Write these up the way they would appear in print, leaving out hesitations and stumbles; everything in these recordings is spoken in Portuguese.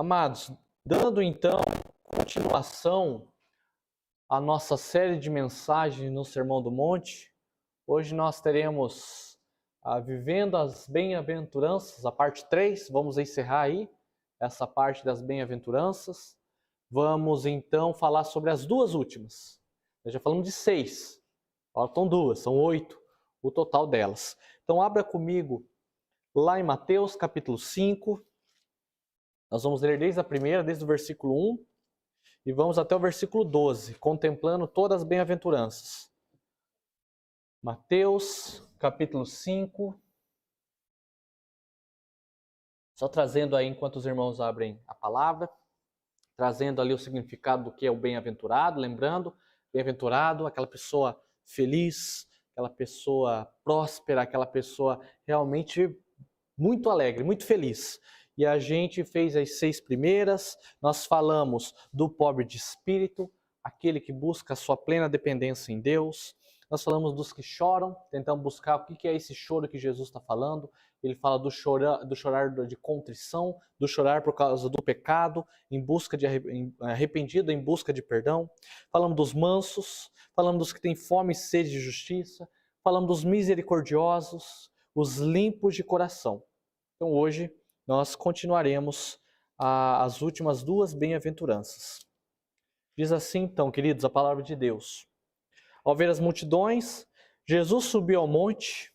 Amados, dando então continuação à nossa série de mensagens no Sermão do Monte, hoje nós teremos Vivendo as Bem-aventuranças, a parte 3, vamos encerrar aí essa parte das bem-aventuranças. Vamos então falar sobre as duas últimas. Nós já falamos de 6, faltam 2, são 8 o total delas. Então abra comigo lá em Mateus capítulo 5, nós vamos ler desde o versículo 1 e vamos até o versículo 12, contemplando todas as bem-aventuranças. Mateus capítulo 5, só trazendo aí enquanto os irmãos abrem a palavra, trazendo ali o significado do que é o bem-aventurado, lembrando, bem-aventurado, aquela pessoa feliz, aquela pessoa próspera, aquela pessoa realmente muito alegre, muito feliz. E a gente fez as 6 primeiras, nós falamos do pobre de espírito, aquele que busca a sua plena dependência em Deus. Nós falamos dos que choram, tentamos buscar o que é esse choro que Jesus está falando. Ele fala do chorar de contrição, do chorar por causa do pecado, em busca de arrependido, em busca de perdão. Falamos dos mansos, falamos dos que têm fome e sede de justiça, falamos dos misericordiosos, os limpos de coração. Então hoje nós continuaremos as últimas 2 bem-aventuranças. Diz assim então, queridos, a palavra de Deus. Ao ver as multidões, Jesus subiu ao monte,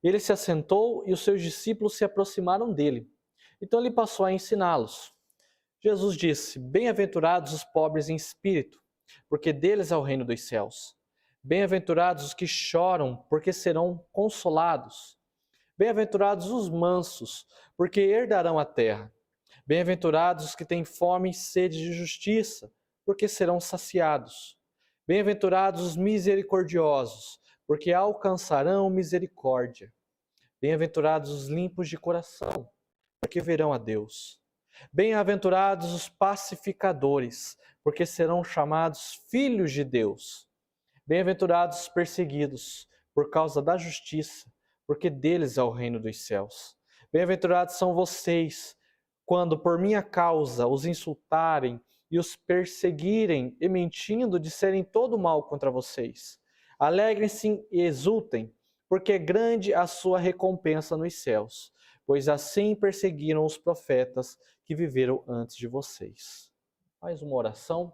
ele se assentou e os seus discípulos se aproximaram dele. Então ele passou a ensiná-los. Jesus disse: Bem-aventurados os pobres em espírito, porque deles é o reino dos céus. Bem-aventurados os que choram, porque serão consolados. Bem-aventurados os mansos, porque herdarão a terra. Bem-aventurados os que têm fome e sede de justiça, porque serão saciados. Bem-aventurados os misericordiosos, porque alcançarão misericórdia. Bem-aventurados os limpos de coração, porque verão a Deus. Bem-aventurados os pacificadores, porque serão chamados filhos de Deus. Bem-aventurados os perseguidos, por causa da justiça, porque deles é o reino dos céus. Bem-aventurados são vocês, quando por minha causa os insultarem e os perseguirem e mentindo disserem todo mal contra vocês. Alegrem-se e exultem, porque é grande a sua recompensa nos céus, pois assim perseguiram os profetas que viveram antes de vocês. Mais uma oração.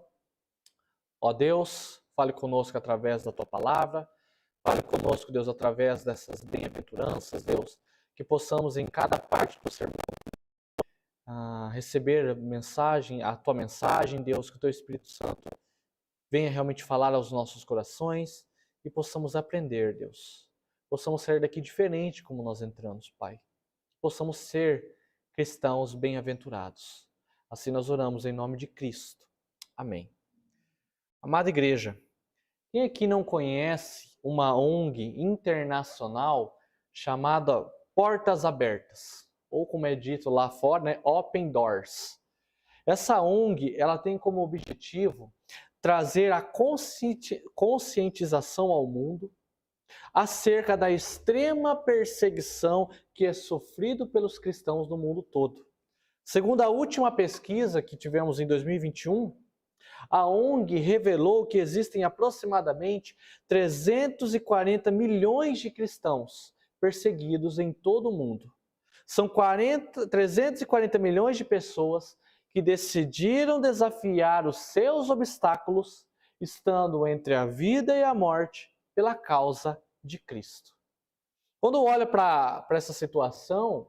Ó Deus, fale conosco através da tua palavra. Fale conosco, Deus, através dessas bem-aventuranças, Deus, que possamos em cada parte do sermão receber a tua mensagem, Deus, que o teu Espírito Santo venha realmente falar aos nossos corações e possamos aprender, Deus. Possamos sair daqui diferente como nós entramos, Pai. Possamos ser cristãos bem-aventurados. Assim nós oramos em nome de Cristo. Amém. Amada igreja, quem aqui não conhece uma ONG internacional chamada Portas Abertas? Ou como é dito lá fora, né, Open Doors. Essa ONG ela tem como objetivo trazer a conscientização ao mundo acerca da extrema perseguição que é sofrido pelos cristãos no mundo todo. Segundo a última pesquisa que tivemos em 2021, a ONG revelou que existem aproximadamente 340 milhões de cristãos perseguidos em todo o mundo. São 340 milhões de pessoas que decidiram desafiar os seus obstáculos, estando entre a vida e a morte, pela causa de Cristo. Quando eu olho para essa situação,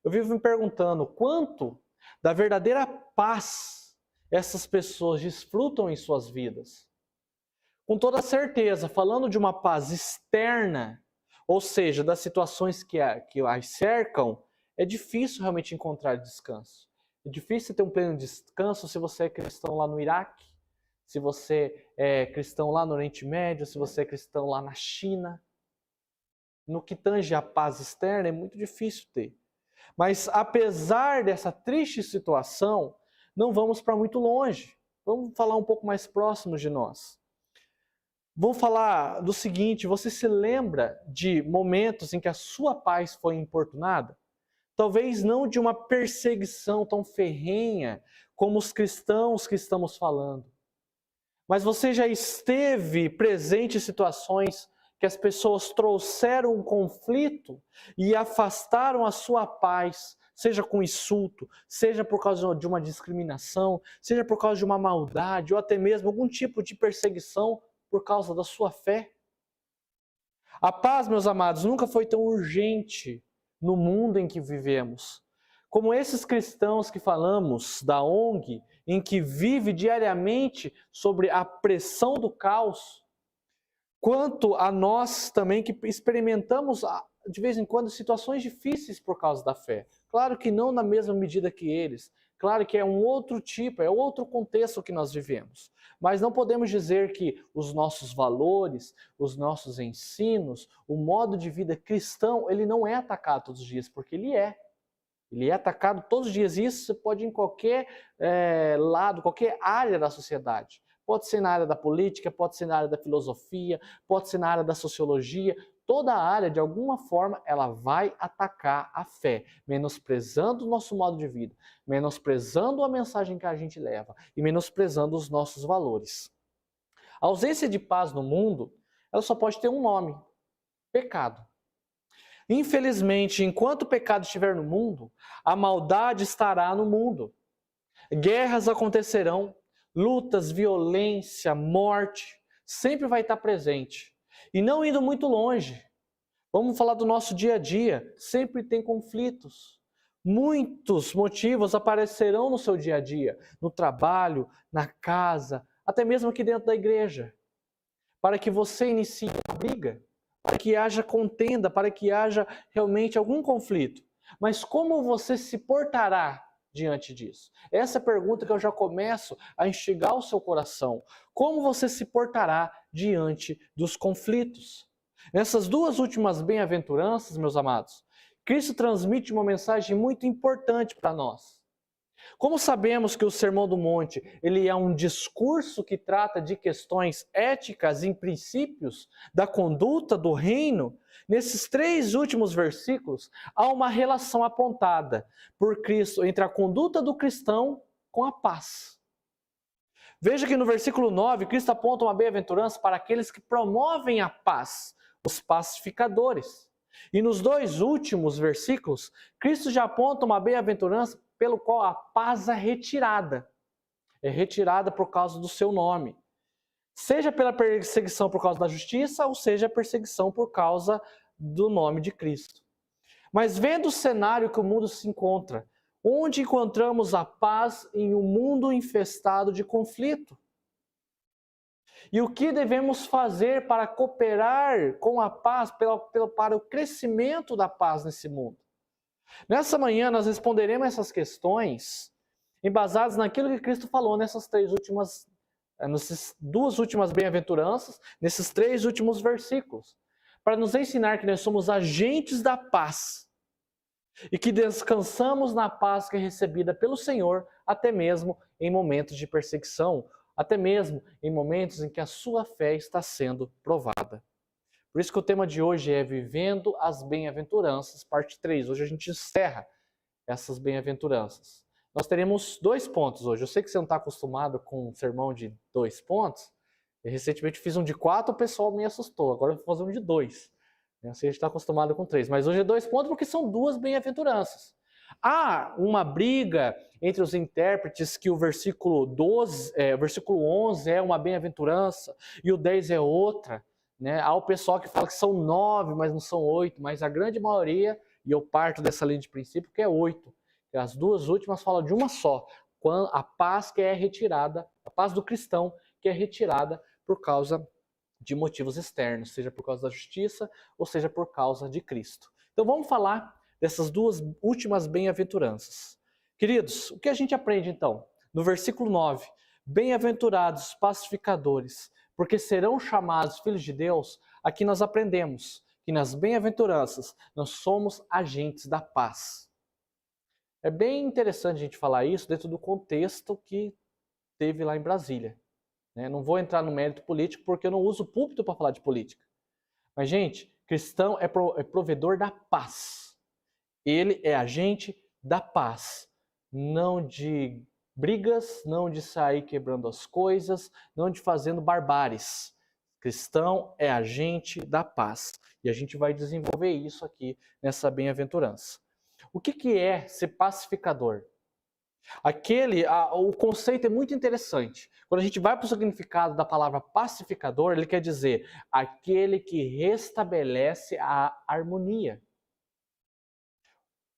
eu vivo me perguntando quanto da verdadeira paz essas pessoas desfrutam em suas vidas. Com toda certeza, falando de uma paz externa, ou seja, das situações que as cercam, é difícil realmente encontrar descanso. É difícil ter um pleno descanso se você é cristão lá no Iraque, se você é cristão lá no Oriente Médio, se você é cristão lá na China. No que tange a paz externa, é muito difícil ter. Mas apesar dessa triste situação, não vamos para muito longe. Vamos falar um pouco mais próximos de nós. Vamos falar do seguinte: você se lembra de momentos em que a sua paz foi importunada? talvez não de uma perseguição tão ferrenha como os cristãos que estamos falando. Mas você já esteve presente em situações que as pessoas trouxeram um conflito e afastaram a sua paz, seja com insulto, seja por causa de uma discriminação, seja por causa de uma maldade ou até mesmo algum tipo de perseguição por causa da sua fé? A paz, meus amados, nunca foi tão urgente no mundo em que vivemos, como esses cristãos que falamos da ONG, em que vive diariamente sobre a pressão do caos, quanto a nós também que experimentamos de vez em quando situações difíceis por causa da fé. Claro que não na mesma medida que eles, claro que é um outro tipo, é outro contexto que nós vivemos. Mas não podemos dizer que os nossos valores, os nossos ensinos, o modo de vida cristão, ele não é atacado todos os dias, porque ele é. Ele é atacado todos os dias. Isso você pode ir em qualquer lado, qualquer área da sociedade. Pode ser na área da política, pode ser na área da filosofia, pode ser na área da sociologia. Toda área, de alguma forma, ela vai atacar a fé, menosprezando o nosso modo de vida, menosprezando a mensagem que a gente leva e menosprezando os nossos valores. A ausência de paz no mundo, ela só pode ter um nome: pecado. Infelizmente, enquanto o pecado estiver no mundo, a maldade estará no mundo. Guerras acontecerão, lutas, violência, morte, sempre vai estar presente. E não indo muito longe, vamos falar do nosso dia a dia, sempre tem conflitos. Muitos motivos aparecerão no seu dia a dia, no trabalho, na casa, até mesmo aqui dentro da igreja, para que você inicie uma briga, para que haja contenda, para que haja realmente algum conflito. Mas como você se portará diante disso? Essa é a pergunta que eu já começo a instigar o seu coração. Como você se portará diante dos conflitos? Nessas duas últimas bem-aventuranças, meus amados, Cristo transmite uma mensagem muito importante para nós. Como sabemos que o Sermão do Monte, ele é um discurso que trata de questões éticas e princípios da conduta do reino, nesses 3 últimos versículos há uma relação apontada por Cristo entre a conduta do cristão com a paz. Veja que no versículo 9, Cristo aponta uma bem-aventurança para aqueles que promovem a paz, os pacificadores. E nos 2 últimos versículos, Cristo já aponta uma bem-aventurança pelo qual a paz é retirada. É retirada por causa do seu nome. Seja pela perseguição por causa da justiça, ou seja a perseguição por causa do nome de Cristo. Mas vendo o cenário que o mundo se encontra, onde encontramos a paz em um mundo infestado de conflito? E o que devemos fazer para cooperar com a paz, para o crescimento da paz nesse mundo? Nessa manhã nós responderemos essas questões embasadas naquilo que Cristo falou nessas 2 últimas bem-aventuranças, nesses 3 últimos versículos, para nos ensinar que nós somos agentes da paz e que descansamos na paz que é recebida pelo Senhor, até mesmo em momentos de perseguição, até mesmo em momentos em que a sua fé está sendo provada. Por isso que o tema de hoje é Vivendo as Bem-aventuranças, parte 3. Hoje a gente encerra essas bem-aventuranças. Nós teremos 2 pontos hoje. Eu sei que você não está acostumado com um sermão de 2 pontos. Eu recentemente fiz um de 4, o pessoal me assustou. Agora eu vou fazer um de 2. Eu sei que a gente está acostumado com 3. Mas hoje é 2 pontos porque são 2 bem-aventuranças. Há uma briga entre os intérpretes que o versículo 11 é uma bem-aventurança e o 10 é outra. Né? Há o pessoal que fala que são 9, mas não são 8, mas a grande maioria, e eu parto dessa linha de princípio, que é 8. As 2 últimas falam de uma só, a paz que é retirada, a paz do cristão que é retirada por causa de motivos externos, seja por causa da justiça ou seja por causa de Cristo. Então vamos falar dessas 2 últimas bem-aventuranças. Queridos, o que a gente aprende então? No versículo 9, bem-aventurados pacificadores, porque serão chamados filhos de Deus. Aqui nós aprendemos que nas bem-aventuranças nós somos agentes da paz. É bem interessante a gente falar isso dentro do contexto que teve lá em Brasília. Não vou entrar no mérito político porque eu não uso o púlpito para falar de política. Mas, gente, cristão é provedor da paz. Ele é agente da paz, não de brigas, não de sair quebrando as coisas, não de fazendo barbáries. Cristão é agente da paz. E a gente vai desenvolver isso aqui nessa bem-aventurança. O que é ser pacificador? O conceito é muito interessante. Quando a gente vai para o significado da palavra pacificador, ele quer dizer aquele que restabelece a harmonia.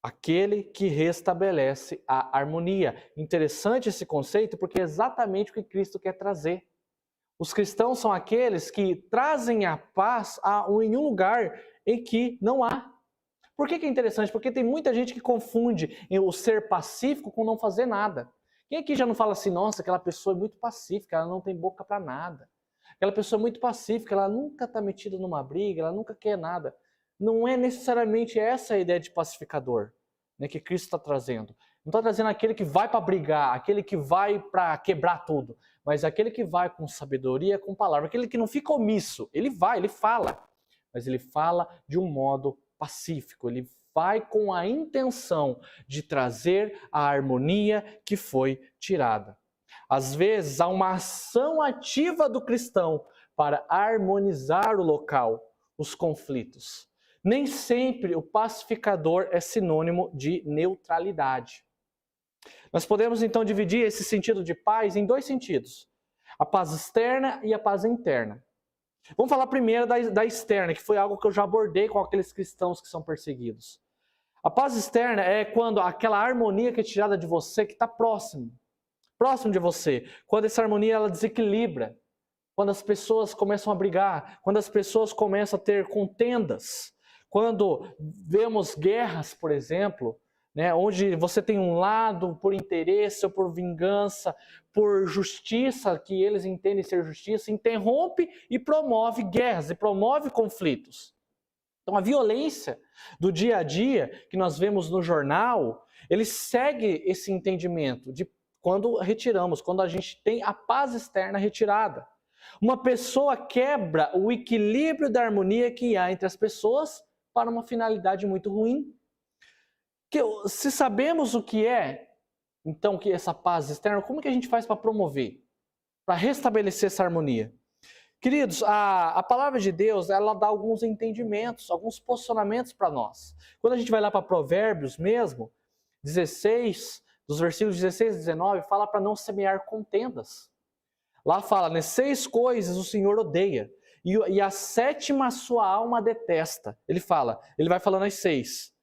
Aquele que restabelece a harmonia. Interessante esse conceito porque é exatamente o que Cristo quer trazer. Os cristãos são aqueles que trazem a paz em um lugar em que não há. Por que é interessante? Porque tem muita gente que confunde o ser pacífico com não fazer nada. Quem aqui já não fala assim, nossa, aquela pessoa é muito pacífica, ela não tem boca para nada. Aquela pessoa é muito pacífica, ela nunca está metida numa briga, ela nunca quer nada. Não é necessariamente essa a ideia de pacificador, né, que Cristo está trazendo. Não está trazendo aquele que vai para brigar, aquele que vai para quebrar tudo, mas aquele que vai com sabedoria, com palavra, aquele que não fica omisso. Ele vai, ele fala, mas ele fala de um modo pacífico, ele vai com a intenção de trazer a harmonia que foi tirada. Às vezes há uma ação ativa do cristão para harmonizar o local, os conflitos. Nem sempre o pacificador é sinônimo de neutralidade. Nós podemos então dividir esse sentido de paz em dois sentidos: a paz externa e a paz interna. Vamos falar primeiro da externa, que foi algo que eu já abordei com aqueles cristãos que são perseguidos. A paz externa é quando aquela harmonia que é tirada de você, que está próximo de você. Quando essa harmonia ela desequilibra, quando as pessoas começam a brigar, quando as pessoas começam a ter contendas, quando vemos guerras, por exemplo, né, onde você tem um lado por interesse ou por vingança, por justiça, que eles entendem ser justiça, interrompe e promove guerras, e promove conflitos. Então a violência do dia a dia que nós vemos no jornal, ele segue esse entendimento de quando retiramos, quando a gente tem a paz externa retirada. Uma pessoa quebra o equilíbrio da harmonia que há entre as pessoas para uma finalidade muito ruim. Se sabemos o que é, então, que essa paz externa, como que a gente faz para promover, para restabelecer essa harmonia? Queridos, a palavra de Deus, ela dá alguns entendimentos, alguns posicionamentos para nós. Quando a gente vai lá para Provérbios mesmo, 16, dos versículos 16 e 19, fala para não semear contendas. Lá fala, né, 6 coisas o Senhor odeia, e a 7ª a sua alma detesta. Ele vai falando as 6.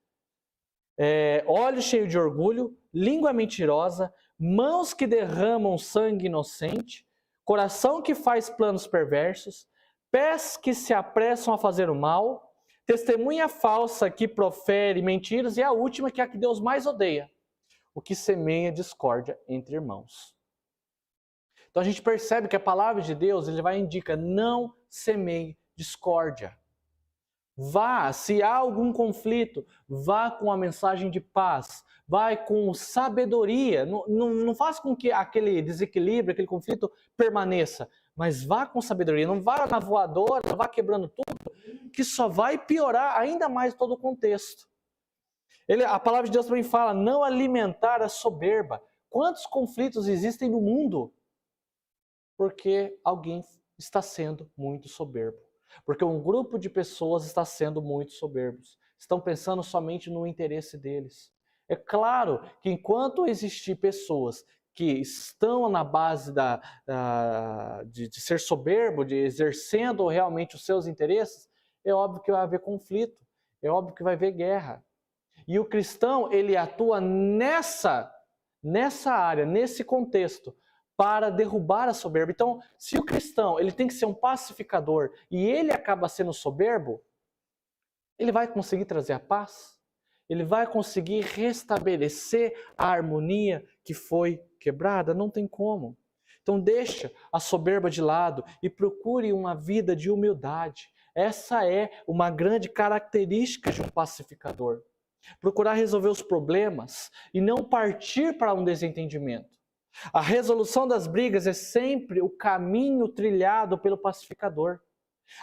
Olho cheio de orgulho, língua mentirosa, mãos que derramam sangue inocente, coração que faz planos perversos, pés que se apressam a fazer o mal, testemunha falsa que profere mentiras, e a última, que é a que Deus mais odeia, o que semeia discórdia entre irmãos. Então a gente percebe que a palavra de Deus, ele vai indicar, não semeie discórdia. Vá, se há algum conflito, vá com a mensagem de paz, vai com sabedoria, não faça com que aquele desequilíbrio, aquele conflito permaneça, mas vá com sabedoria, não vá na voadora, não vá quebrando tudo, que só vai piorar ainda mais todo o contexto. A palavra de Deus também fala, não alimentar a soberba. Quantos conflitos existem no mundo? Porque alguém está sendo muito soberbo. Porque um grupo de pessoas está sendo muito soberbos. Estão pensando somente no interesse deles. É claro que enquanto existir pessoas que estão na base de ser soberbo, de exercendo realmente os seus interesses, é óbvio que vai haver conflito. É óbvio que vai haver guerra. E o cristão, ele atua nessa área, nesse contexto, para derrubar a soberba. Então, se o cristão ele tem que ser um pacificador e ele acaba sendo soberbo, ele vai conseguir trazer a paz? Ele vai conseguir restabelecer a harmonia que foi quebrada? Não tem como. Então deixa a soberba de lado e procure uma vida de humildade. Essa é uma grande característica de um pacificador. Procurar resolver os problemas e não partir para um desentendimento. A resolução das brigas é sempre o caminho trilhado pelo pacificador.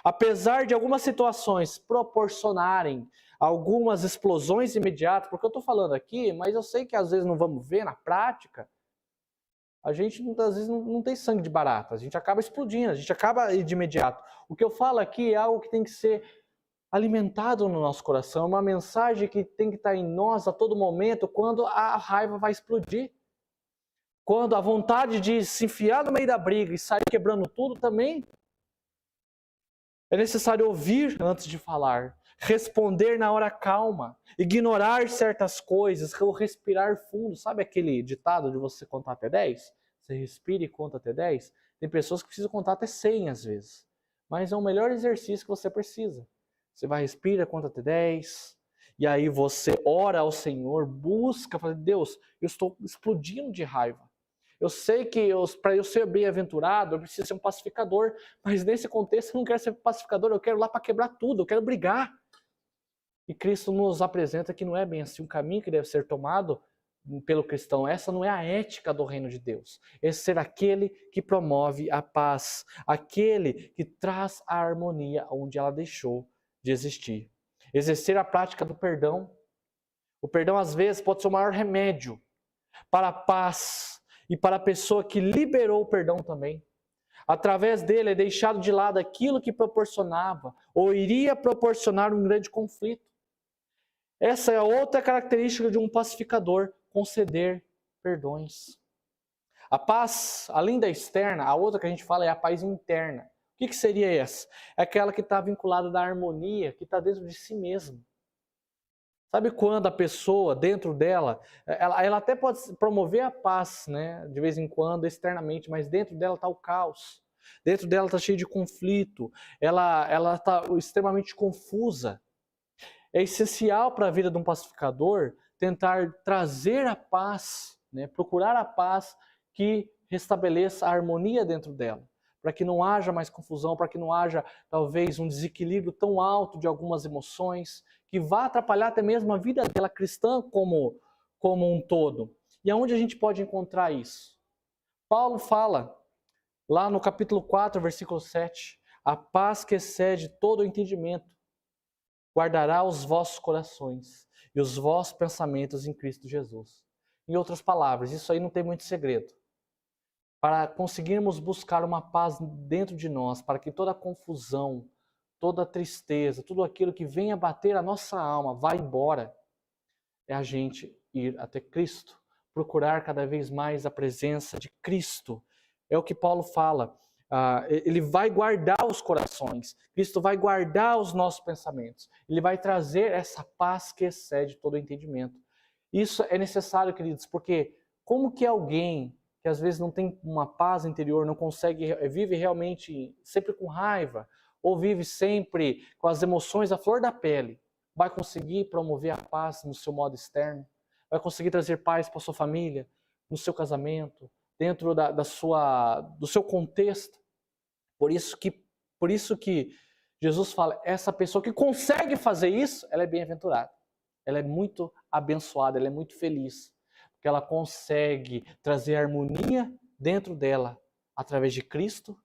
Apesar de algumas situações proporcionarem algumas explosões imediatas, porque eu estou falando aqui, mas eu sei que às vezes não vamos ver na prática, a gente às vezes não tem sangue de barata, a gente acaba explodindo, a gente acaba de imediato. O que eu falo aqui é algo que tem que ser alimentado no nosso coração, uma mensagem que tem que estar em nós a todo momento, quando a raiva vai explodir. Quando a vontade de se enfiar no meio da briga e sair quebrando tudo também, é necessário ouvir antes de falar, responder na hora calma, ignorar certas coisas, ou respirar fundo. Sabe aquele ditado de você contar até 10? Você respira e conta até 10? Tem pessoas que precisam contar até 100 às vezes. Mas é o melhor exercício que você precisa. Você vai, respira, conta até 10. E aí você ora ao Senhor, busca, fala, Deus, eu estou explodindo de raiva. Eu sei que para eu ser bem-aventurado, eu preciso ser um pacificador, mas nesse contexto eu não quero ser pacificador, eu quero ir lá para quebrar tudo, eu quero brigar. E Cristo nos apresenta que não é bem assim um caminho que deve ser tomado pelo cristão. Essa não é a ética do reino de Deus. É ser aquele que promove a paz, aquele que traz a harmonia onde ela deixou de existir. Exercer a prática do perdão. O perdão, às vezes, pode ser o maior remédio para a paz e para a pessoa que liberou o perdão também. Através dele é deixado de lado aquilo que proporcionava ou iria proporcionar um grande conflito. Essa é outra característica de um pacificador, conceder perdões. A paz, além da externa, a outra que a gente fala é a paz interna. O que seria essa? É aquela que está vinculada da harmonia, que está dentro de si mesmo. Sabe quando a pessoa, dentro dela, ela até pode promover a paz, né, de vez em quando, externamente, mas dentro dela está o caos. Dentro dela está cheio de conflito, ela está extremamente confusa. É essencial para a vida de um pacificador tentar trazer a paz, né, procurar a paz que restabeleça a harmonia dentro dela, para que não haja mais confusão, para que não haja talvez um desequilíbrio tão alto de algumas emoções, que vá atrapalhar até mesmo a vida dela cristã como um todo. E aonde a gente pode encontrar isso? Paulo fala, lá no capítulo 4, versículo 7, a paz que excede todo o entendimento guardará os vossos corações e os vossos pensamentos em Cristo Jesus. Em outras palavras, isso aí não tem muito segredo. Para conseguirmos buscar uma paz dentro de nós, para que toda confusão, toda tristeza, tudo aquilo que venha bater a nossa alma vá embora, é a gente ir até Cristo, procurar cada vez mais a presença de Cristo. É o que Paulo fala. Ele vai guardar os corações, Cristo vai guardar os nossos pensamentos, Ele vai trazer essa paz que excede todo o entendimento. Isso é necessário, queridos, porque como que alguém que às vezes não tem uma paz interior, não consegue, vive realmente sempre com raiva, ou vive sempre com as emoções à flor da pele, vai conseguir promover a paz no seu modo externo? Vai conseguir trazer paz para sua família, no seu casamento, dentro do seu contexto? Por isso que Jesus fala, essa pessoa que consegue fazer isso, ela é bem-aventurada. Ela é muito abençoada, ela é muito feliz. Porque ela consegue trazer harmonia dentro dela, através de Cristo,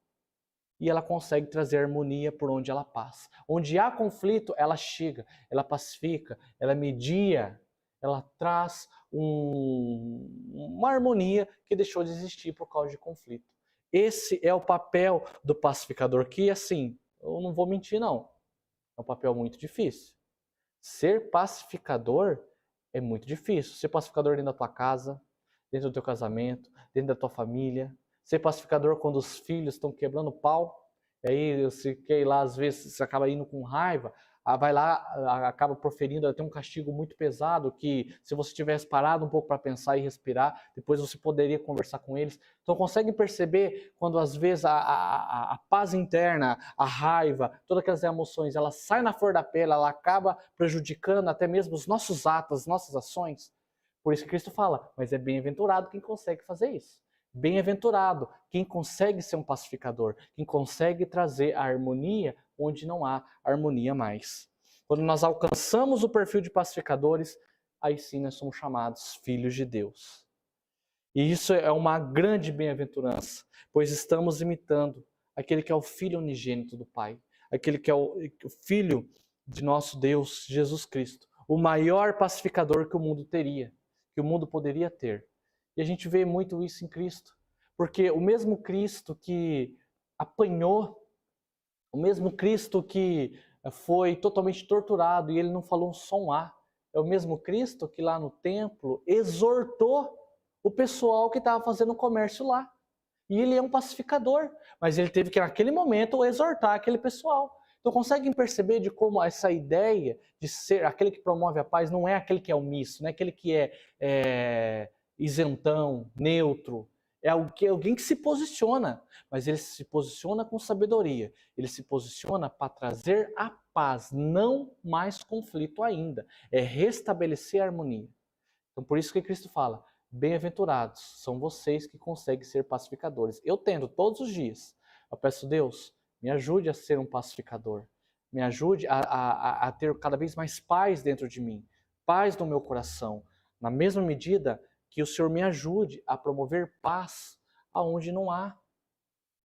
e ela consegue trazer harmonia por onde ela passa. Onde há conflito, ela chega, ela pacifica, ela media, ela traz uma harmonia que deixou de existir por causa de conflito. Esse é o papel do pacificador, que assim, eu não vou mentir não, é um papel muito difícil. Ser pacificador é muito difícil. Ser pacificador dentro da tua casa, dentro do teu casamento, dentro da tua família. Ser pacificador quando os filhos estão quebrando pau. E aí você quer ir lá, às vezes você acaba indo com raiva, vai lá, acaba proferindo até um castigo muito pesado, que se você tivesse parado um pouco para pensar e respirar, depois você poderia conversar com eles. Então consegue perceber quando às vezes a paz interna, a raiva, todas aquelas emoções, ela sai na flor da pele, ela acaba prejudicando até mesmo os nossos atos, as nossas ações. Por isso que Cristo fala, mas é bem-aventurado quem consegue fazer isso. Bem-aventurado quem consegue ser um pacificador, quem consegue trazer a harmonia onde não há harmonia mais. Quando nós alcançamos o perfil de pacificadores, aí sim nós somos chamados filhos de Deus. E isso é uma grande bem-aventurança, pois estamos imitando aquele que é o Filho unigênito do Pai, aquele que é o Filho de nosso Deus, Jesus Cristo, o maior pacificador que o mundo teria, que o mundo poderia ter. E a gente vê muito isso em Cristo, porque o mesmo Cristo que apanhou, o mesmo Cristo que foi totalmente torturado e ele não falou só um A, é o mesmo Cristo que lá no templo exortou o pessoal que estava fazendo comércio lá. E ele é um pacificador, mas ele teve que, naquele momento, exortar aquele pessoal. Então, conseguem perceber de como essa ideia de ser aquele que promove a paz não é aquele que é omisso, não é aquele que é isentão, neutro. É alguém que se posiciona, mas ele se posiciona com sabedoria. Ele se posiciona para trazer a paz, não mais conflito ainda. É restabelecer a harmonia. Então, por isso que Cristo fala, bem-aventurados são vocês que conseguem ser pacificadores. Eu tento todos os dias. Eu peço, Deus, me ajude a ser um pacificador. Me ajude a ter cada vez mais paz dentro de mim. Paz no meu coração. Na mesma medida que o Senhor me ajude a promover paz aonde não há.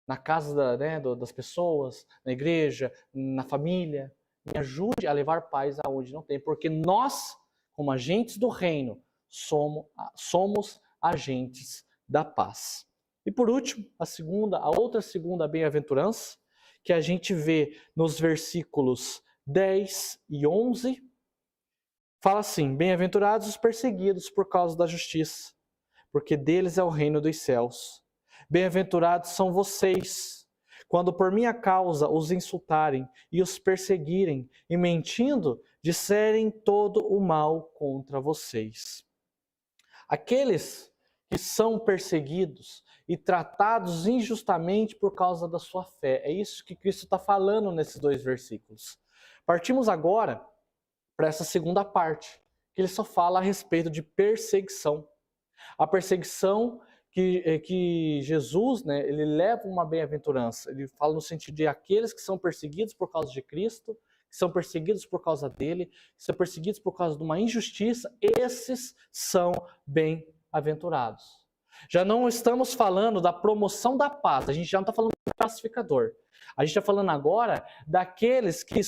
Na casa das pessoas, na igreja, na família. Me ajude a levar paz aonde não tem. Porque nós, como agentes do reino, somos agentes da paz. E por último, a outra segunda bem-aventurança, que a gente vê nos versículos 10 e 11, fala assim, bem-aventurados os perseguidos por causa da justiça, porque deles é o reino dos céus. Bem-aventurados são vocês, quando por minha causa os insultarem e os perseguirem, e mentindo, disserem todo o mal contra vocês. Aqueles que são perseguidos e tratados injustamente por causa da sua fé. É isso que Cristo está falando nesses 2 versículos. Partimos agora para essa segunda parte, que ele só fala a respeito de perseguição. A perseguição que Jesus, ele leva uma bem-aventurança. Ele fala no sentido de aqueles que são perseguidos por causa de Cristo, que são perseguidos por causa dele, que são perseguidos por causa de uma injustiça, esses são bem-aventurados. Já não estamos falando da promoção da paz, a gente já não está falando do pacificador. A gente está falando agora daqueles que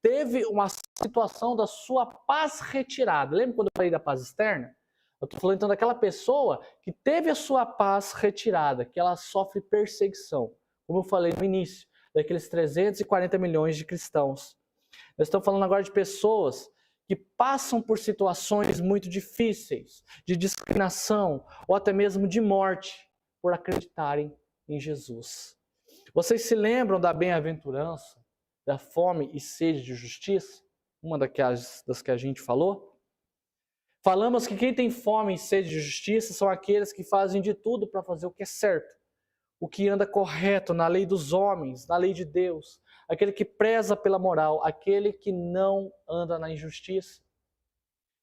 teve uma situação da sua paz retirada. Lembra quando eu falei da paz externa? Eu estou falando então daquela pessoa que teve a sua paz retirada, que ela sofre perseguição. Como eu falei no início, daqueles 340 milhões de cristãos. Nós estamos falando agora de pessoas que passam por situações muito difíceis, de discriminação ou até mesmo de morte, por acreditarem em Jesus. Vocês se lembram da bem-aventurança, da fome e sede de justiça? Uma das que a gente falou? Falamos que quem tem fome e sede de justiça são aqueles que fazem de tudo para fazer o que é certo, o que anda correto na lei dos homens, na lei de Deus, aquele que preza pela moral, aquele que não anda na injustiça.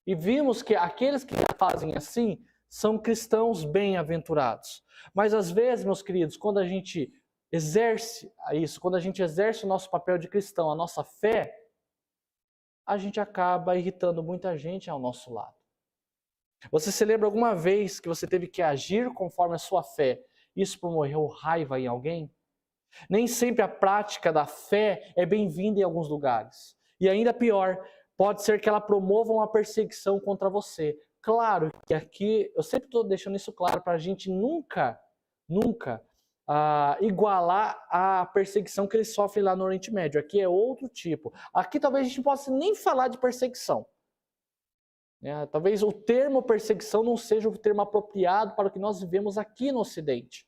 E vimos que aqueles que fazem assim são cristãos bem-aventurados. Mas às vezes, meus queridos, quando a gente exerce isso, quando a gente exerce o nosso papel de cristão, a nossa fé, a gente acaba irritando muita gente ao nosso lado. Você se lembra alguma vez que você teve que agir conforme a sua fé? Isso promoveu raiva em alguém? Nem sempre a prática da fé é bem-vinda em alguns lugares. E ainda pior, pode ser que ela promova uma perseguição contra você. Claro que aqui, eu sempre estou deixando isso claro para a gente nunca igualar a perseguição que eles sofrem lá no Oriente Médio. Aqui é outro tipo. Aqui talvez a gente não possa nem falar de perseguição. Talvez o termo perseguição não seja o termo apropriado para o que nós vivemos aqui no Ocidente.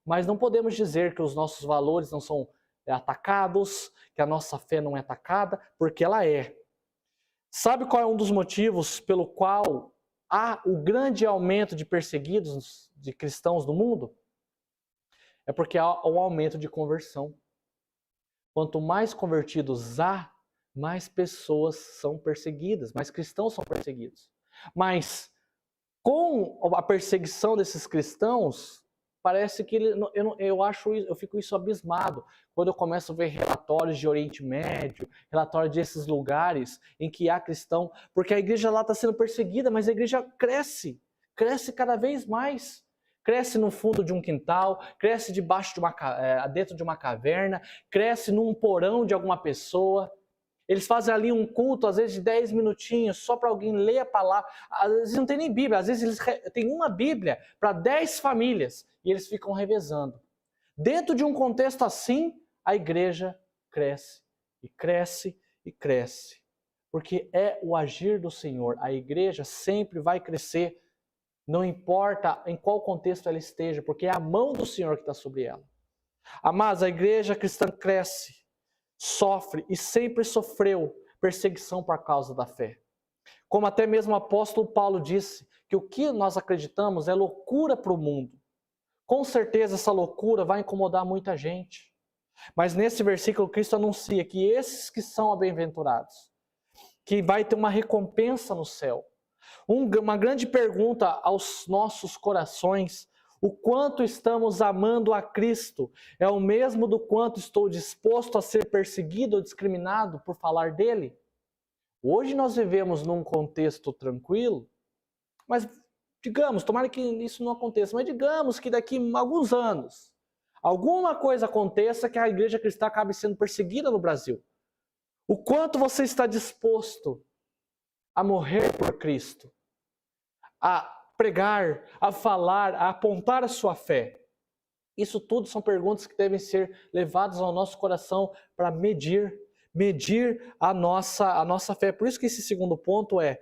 Mas não podemos dizer que os nossos valores não são atacados, que a nossa fé não é atacada, porque ela é. Sabe qual é um dos motivos pelo qual há o grande aumento de perseguidos de cristãos no mundo? É porque há um aumento de conversão. Quanto mais convertidos há, mais pessoas são perseguidas, mais cristãos são perseguidos. Mas com a perseguição desses cristãos, parece que eu fico isso abismado quando eu começo a ver relatórios de Oriente Médio, relatórios desses lugares em que há cristão, porque a igreja lá está sendo perseguida, mas a igreja cresce cada vez mais. cresce no fundo de um quintal, cresce debaixo de dentro de uma caverna, cresce num porão de alguma pessoa. Eles fazem ali um culto, às vezes de 10 minutinhos, só para alguém ler a palavra. Às vezes não tem nem Bíblia, às vezes eles têm uma Bíblia para 10 famílias e eles ficam revezando. Dentro de um contexto assim, a igreja cresce e cresce e cresce. Porque é o agir do Senhor. A igreja sempre vai crescer, não importa em qual contexto ela esteja, porque é a mão do Senhor que está sobre ela. Amados, a igreja cristã cresce, sofre e sempre sofreu perseguição por causa da fé. Como até mesmo o apóstolo Paulo disse, que o que nós acreditamos é loucura para o mundo. Com certeza essa loucura vai incomodar muita gente. Mas nesse versículo Cristo anuncia que esses que são bem-aventurados, que vai ter uma recompensa no céu. Uma grande pergunta aos nossos corações: o quanto estamos amando a Cristo é o mesmo do quanto estou disposto a ser perseguido ou discriminado por falar dele? Hoje nós vivemos num contexto tranquilo, mas digamos, tomara que isso não aconteça, mas digamos que daqui a alguns anos, alguma coisa aconteça que a igreja cristã acabe sendo perseguida no Brasil. O quanto você está disposto a morrer por Cristo, a pregar, a falar, a apontar a sua fé? Isso tudo são perguntas que devem ser levadas ao nosso coração para medir a nossa fé. Por isso que esse segundo ponto é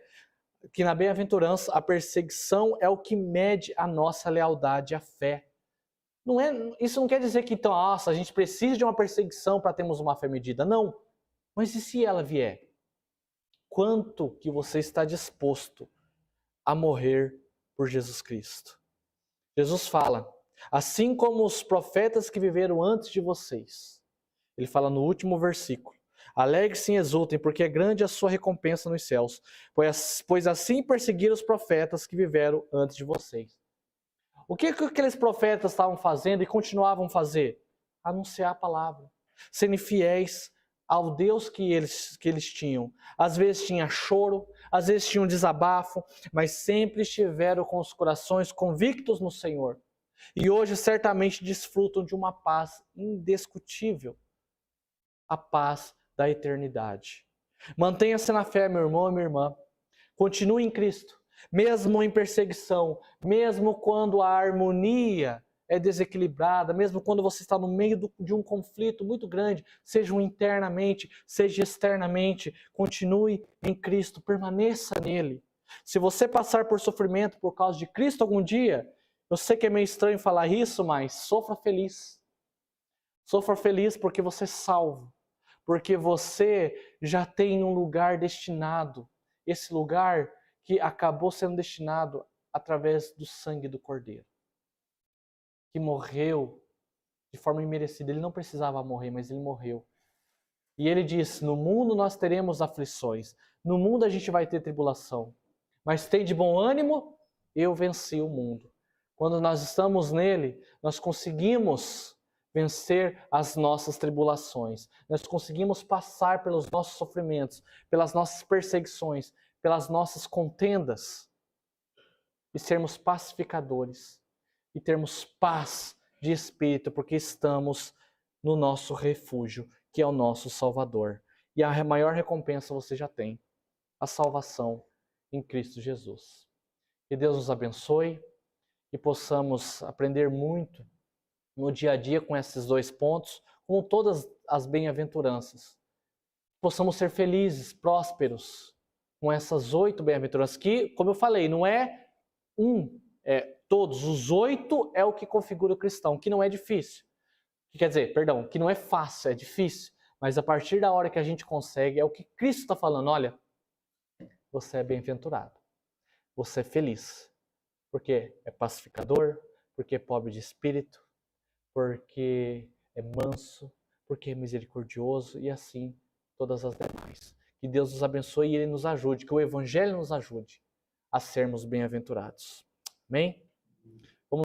que na bem-aventurança a perseguição é o que mede a nossa lealdade à fé. Isso não quer dizer que então, a gente precisa de uma perseguição para termos uma fé medida. Não. Mas e se ela vier? Quanto que você está disposto a morrer por Jesus Cristo? Jesus fala, assim como os profetas que viveram antes de vocês. Ele fala no último versículo. Alegre-se e exultem, porque é grande a sua recompensa nos céus, pois assim perseguiram os profetas que viveram antes de vocês. O que aqueles profetas estavam fazendo e continuavam a fazer? Anunciar a palavra, serem fiéis ao Deus que eles tinham. Às vezes tinha choro, às vezes tinha um desabafo, mas sempre estiveram com os corações convictos no Senhor. E hoje certamente desfrutam de uma paz indiscutível, a paz da eternidade. Mantenha-se na fé, meu irmão e minha irmã. Continue em Cristo, mesmo em perseguição, mesmo quando a harmonia é desequilibrada, mesmo quando você está no meio de um conflito muito grande, seja internamente, seja externamente, continue em Cristo, permaneça nele. Se você passar por sofrimento por causa de Cristo algum dia, eu sei que é meio estranho falar isso, mas sofra feliz. Sofra feliz porque você é salvo, porque você já tem um lugar destinado, esse lugar que acabou sendo destinado através do sangue do Cordeiro, que morreu de forma imerecida. Ele não precisava morrer, mas ele morreu. E ele disse, no mundo nós teremos aflições, no mundo a gente vai ter tribulação, mas tem de bom ânimo, eu venci o mundo. Quando nós estamos nele, nós conseguimos vencer as nossas tribulações. Nós conseguimos passar pelos nossos sofrimentos, pelas nossas perseguições, pelas nossas contendas e sermos pacificadores e termos paz de espírito, porque estamos no nosso refúgio, que é o nosso Salvador. E a maior recompensa você já tem, a salvação em Cristo Jesus. Que Deus nos abençoe e possamos aprender muito no dia a dia com esses dois pontos, com todas as bem-aventuranças. Possamos ser felizes, prósperos, com essas 8 bem-aventuranças, que, como eu falei, não é todos. Os 8 é o que configura o cristão, que não é difícil. Quer dizer, perdão, que não é fácil, é difícil. Mas a partir da hora que a gente consegue, é o que Cristo está falando. Olha, você é bem-aventurado, você é feliz, porque é pacificador, porque é pobre de espírito, porque é manso, porque é misericordioso e assim todas as demais. Que Deus nos abençoe e Ele nos ajude, que o Evangelho nos ajude a sermos bem-aventurados. Amém?